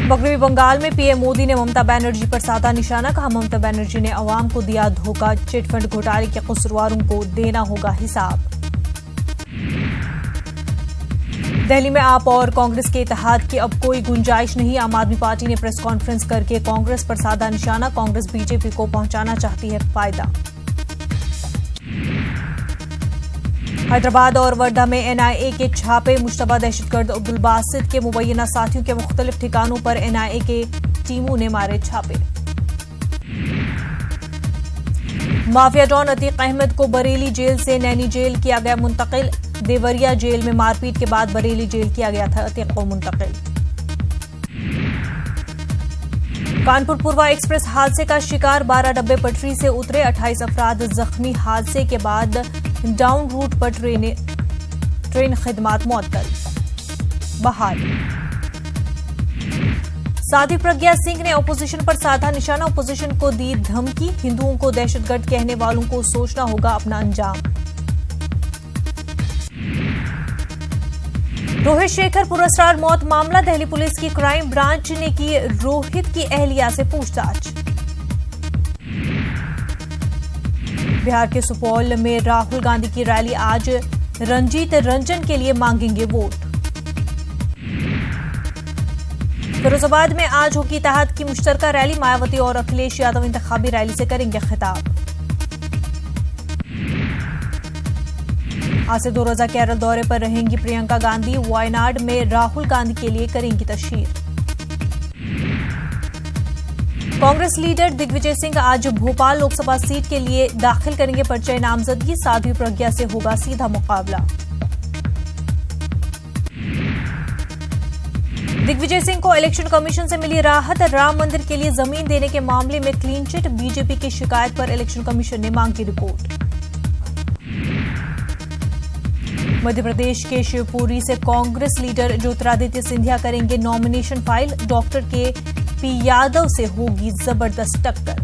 मगरबी बंगाल में पीएम मोदी ने ममता बनर्जी पर साधा निशाना, कहा ममता बनर्जी ने अवाम को दिया धोखा, चिटफंड घोटाले के कसूरवारों को देना होगा हिसाब। दिल्ली में आप और कांग्रेस के इत्तेहाद की अब कोई गुंजाइश नहीं, आम आदमी पार्टी ने प्रेस कॉन्फ्रेंस करके कांग्रेस पर साधा निशाना, कांग्रेस बीजेपी को पहुंचाना चाहती है फायदा। हैदराबाद और वर्धा में एनआईए के छापे, मुश्तबा दहशतगर्द अब्दुल बासित के मुबैना साथियों के मुख्तलिफ ठिकानों पर एनआईए के टीमों ने मारे छापे। माफिया डॉन अतीक अहमद को बरेली जेल से नैनी जेल किया गया मुंतकिल, देवरिया जेल में मारपीट के बाद बरेली जेल किया गया था अतीक को मुंतकिल। कानपुर पूर्वा एक्सप्रेस हादसे का शिकार, 12 डब्बे पटरी से उतरे, 28 अफराद जख्मी, हादसे के बाद डाउन रूट पर ट्रेन खिदमात मुअत्तल बहाल। साध्वी प्रज्ञा सिंह ने ओपोजिशन पर साधा निशाना, ओपोजिशन को दी धमकी, हिंदुओं को दहशतगर्द कहने वालों को सोचना होगा अपना अंजाम। रोहित शेखर पुरस्कार मौत मामला, दिल्ली पुलिस की क्राइम ब्रांच ने की रोहित की अहलिया से पूछताछ। बिहार के सुपौल में राहुल गांधी की रैली, आज रंजीत रंजन के लिए मांगेंगे वोट। फिरोजाबाद में आज होगी इत्तेहाद की मुश्तरका रैली, मायावती और अखिलेश यादव इंतखाबी रैली से करेंगे खिताब। आज से 2 रोजा केरल दौरे पर रहेंगी प्रियंका गांधी, वायनाड में राहुल गांधी के लिए करेंगी तशहीर। कांग्रेस लीडर दिग्विजय सिंह आज भोपाल लोकसभा सीट के लिए दाखिल करेंगे पर्चा नामजदगी, साध्वी प्रज्ञा से होगा सीधा मुकाबला। दिग्विजय सिंह को इलेक्शन कमीशन से मिली राहत, राम मंदिर के लिए जमीन देने के मामले में क्लीन चिट, बीजेपी की शिकायत पर इलेक्शन कमीशन ने मांगी रिपोर्ट। मध्य प्रदेश के शिवपुरी से कांग्रेस लीडर ज्योतिरादित्य सिंधिया करेंगे नॉमिनेशन फाइल, डॉक्टर के पी यादव से होगी जबरदस्त टक्कर।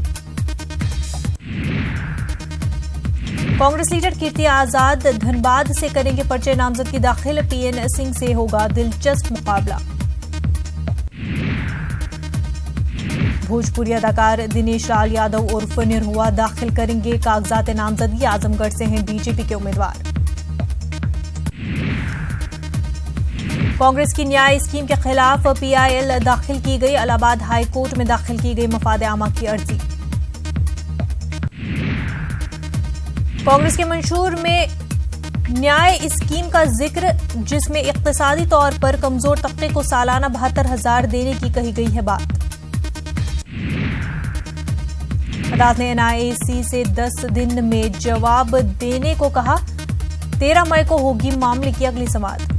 कांग्रेस लीडर कीर्ति आजाद धनबाद से करेंगे पर्चे नामजदगी दाखिल, पीएन सिंह से होगा दिलचस्प मुकाबला। भोजपुरी अदाकार दिनेश लाल यादव उर्फ निरहुआ दाखिल करेंगे कागजात नामजदगी, आजमगढ़ से हैं बीजेपी के उम्मीदवार। कांग्रेस की न्याय स्कीम के खिलाफ पीआईएल दाखिल की गई, इलाहाबाद हाई कोर्ट में दाखिल की गई मफाद आमा की अर्जी। कांग्रेस के मंशूर में न्याय स्कीम का जिक्र, जिसमें इक्तिसादी तौर पर कमजोर तबके को सालाना 72,000 देने की कही गई है बात। अदालत ने एनआईसी से 10 दिन में जवाब देने को कहा, 13 मई को होगी मामले की अगली समाअत।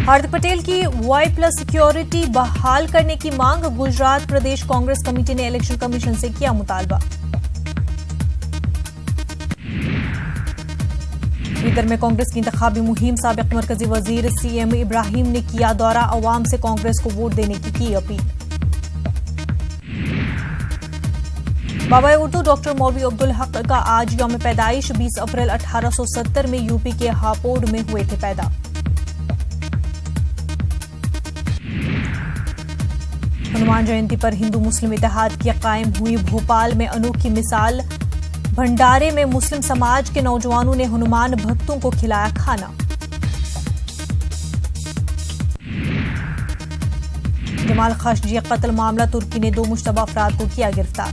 हार्दिक पटेल की Y+ सिक्योरिटी बहाल करने की मांग, गुजरात प्रदेश कांग्रेस कमेटी ने इलेक्शन कमीशन से किया मुतालबा। इधर में कांग्रेस की इंतखाबी मुहिम, साबिक मरकजी वजीर CM इब्राहिम ने किया दौरा, अवाम से कांग्रेस को वोट देने की अपील। बाबा उर्दू डॉक्टर मौलवी अब्दुल हक का आज यौम पैदाइश, 20 अप्रैल 1870 में यूपी के हापोड़ में हुए थे पैदा। हनुमान जयंती पर हिंदू मुस्लिम इत्तेहाद की कायम हुई भोपाल में अनोखी मिसाल, भंडारे में मुस्लिम समाज के नौजवानों ने हनुमान भक्तों को खिलाया खाना। जमाल खशोगी कत्ल मामला, तुर्की ने 2 मुश्तबा अफराद को किया गिरफ्तार।